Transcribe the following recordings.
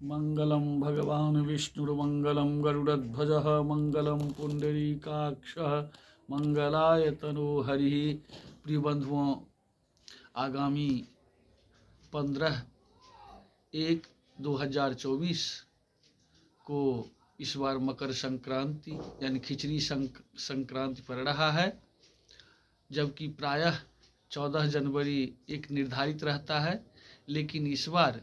मंगलम भगवान विष्णुर्मंगलम गरुड़ध्वजः मंगलम पुंडरीकाक्षः मंगलाय तनोहरि। प्रिय बंधुओं, आगामी 15/1/2024 को इस बार मकर संक्रांति यानी खिचड़ी संक्रांति पड़ रहा है, जबकि प्रायः 14 जनवरी एक निर्धारित रहता है, लेकिन इस बार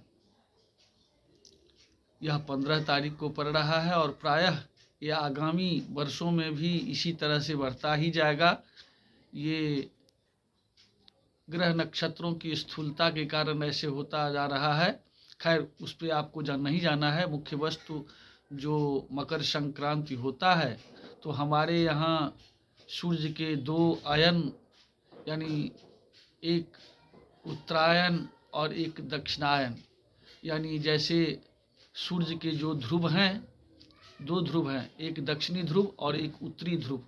यह 15 तारीख को पड़ रहा है और प्रायः यह आगामी वर्षों में भी इसी तरह से बढ़ता ही जाएगा। ये ग्रह नक्षत्रों की स्थूलता के कारण ऐसे होता जा रहा है। खैर, उस पर आपको नहीं जाना है। मुख्य वस्तु जो मकर संक्रांति होता है, तो हमारे यहाँ सूर्य के 2 अयन यानी एक उत्तरायण और एक दक्षिणायन, यानी जैसे सूर्य के जो ध्रुव हैं, 2 ध्रुव हैं, एक दक्षिणी ध्रुव और एक उत्तरी ध्रुव।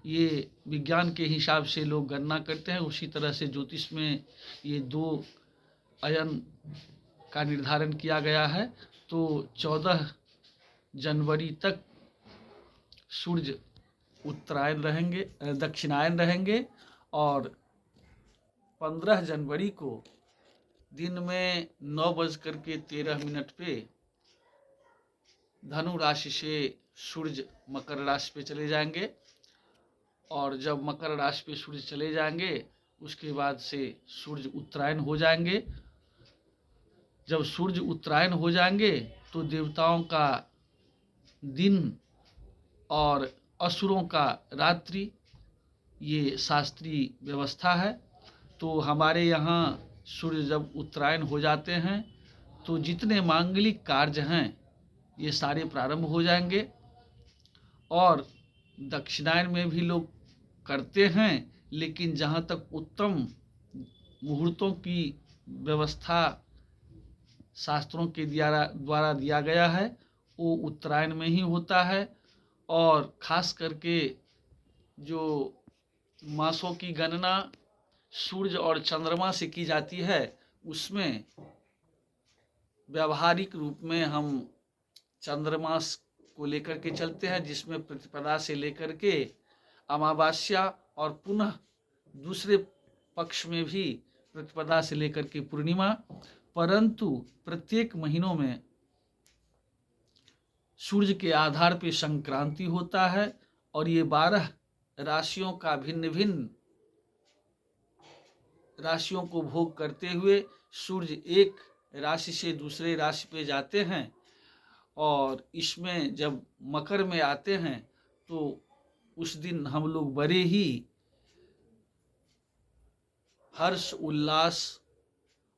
ये विज्ञान के हिसाब से लोग गणना करते हैं। उसी तरह से ज्योतिष में ये 2 अयन का निर्धारण किया गया है। तो 14 जनवरी तक सूर्य उत्तरायण रहेंगे, दक्षिणायन रहेंगे, और 15 जनवरी को दिन में 9:13 पे धनु राशि से सूर्य मकर राशि पे चले जाएंगे। और जब मकर राशि पे सूर्य चले जाएंगे, उसके बाद से सूर्य उत्तरायण हो जाएंगे। जब सूर्य उत्तरायण हो जाएंगे तो देवताओं का दिन और असुरों का रात्रि, ये शास्त्रीय व्यवस्था है। तो हमारे यहाँ सूर्य जब उत्तरायण हो जाते हैं तो जितने मांगलिक कार्य हैं ये सारे प्रारंभ हो जाएंगे। और दक्षिणायन में भी लोग करते हैं, लेकिन जहाँ तक उत्तम मुहूर्तों की व्यवस्था शास्त्रों के द्वारा दिया गया है, वो उत्तरायण में ही होता है। और खास करके जो मासों की गणना सूर्य और चंद्रमा से की जाती है, उसमें व्यावहारिक रूप में हम चंद्रमास को लेकर के चलते हैं, जिसमें प्रतिपदा से लेकर के अमावस्या और पुनः दूसरे पक्ष में भी प्रतिपदा से लेकर के पूर्णिमा। परंतु प्रत्येक महीनों में सूर्य के आधार पर संक्रांति होता है और ये 12 राशियों का भिन्न भिन्न राशियों को भोग करते हुए सूर्य एक राशि से दूसरे राशि पे जाते हैं। और इसमें जब मकर में आते हैं तो उस दिन हम लोग बड़े ही हर्ष उल्लास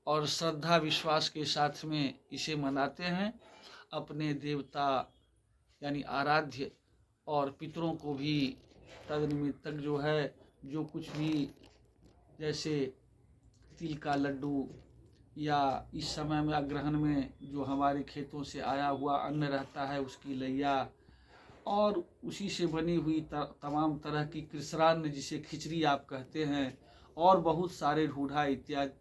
और श्रद्धा विश्वास के साथ में इसे मनाते हैं। अपने देवता यानी आराध्य और पितरों को भी तदनिमित्तक जो है, जो कुछ भी जैसे तिल का लड्डू या इस समय में अग्रहण में जो हमारे खेतों से आया हुआ अन्न रहता है उसकी लैया, और उसी से बनी हुई तमाम तरह की कृष्णान्न जिसे खिचड़ी आप कहते हैं, और बहुत सारे ढूढ़ा इत्यादि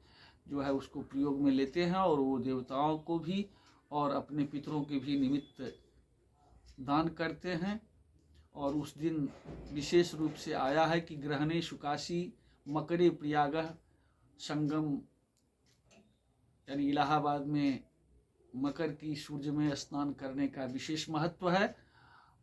जो है उसको प्रयोग में लेते हैं। और वो देवताओं को भी और अपने पितरों के भी निमित्त दान करते हैं। और उस दिन विशेष रूप से आया है कि ग्रहणे शुकाशी मकरे प्रियागः संगम, यानी इलाहाबाद में मकर की सूर्य में स्नान करने का विशेष महत्व है।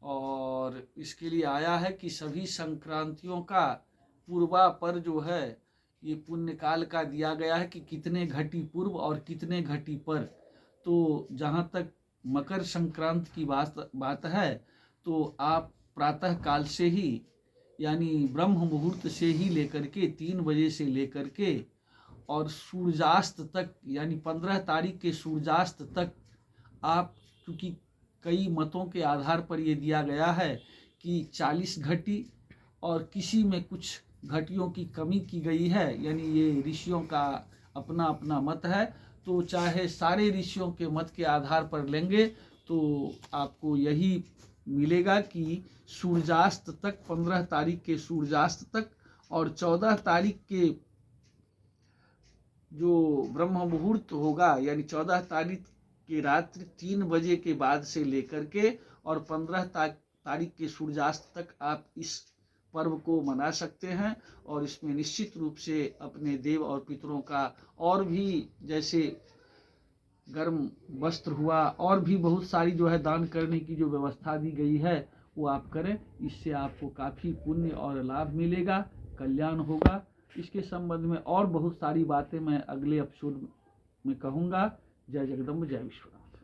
और इसके लिए आया है कि सभी संक्रांतियों का पूर्वापर जो है ये पुण्य काल का दिया गया है कि कितने घटी पूर्व और कितने घटी पर। तो जहाँ तक मकर संक्रांति की बात है, तो आप प्रातः काल से ही यानी ब्रह्म मुहूर्त से ही लेकर के 3 बजे से लेकर के और सूर्यास्त तक यानी 15 तारीख के सूर्यास्त तक आप, क्योंकि कई मतों के आधार पर ये दिया गया है कि 40 घटी और किसी में कुछ घटियों की कमी की गई है, यानी ये ऋषियों का अपना अपना मत है। तो चाहे सारे ऋषियों के मत के आधार पर लेंगे तो आपको यही मिलेगा कि सूर्यास्त तक, 15 तारीख के सूर्यास्त तक और 14 तारीख के जो ब्रह्म मुहूर्त होगा यानी 14 तारीख कि रात्रि 3 बजे के बाद से लेकर के और 15 तारीख के सूर्यास्त तक आप इस पर्व को मना सकते हैं। और इसमें निश्चित रूप से अपने देव और पितरों का और भी जैसे गर्म वस्त्र हुआ और भी बहुत सारी जो है दान करने की जो व्यवस्था दी गई है वो आप करें। इससे आपको काफ़ी पुण्य और लाभ मिलेगा, कल्याण होगा। इसके संबंध में और बहुत सारी बातें मैं अगले एपिसोड में कहूँगा। जय जगदम्ब, जय विश्व।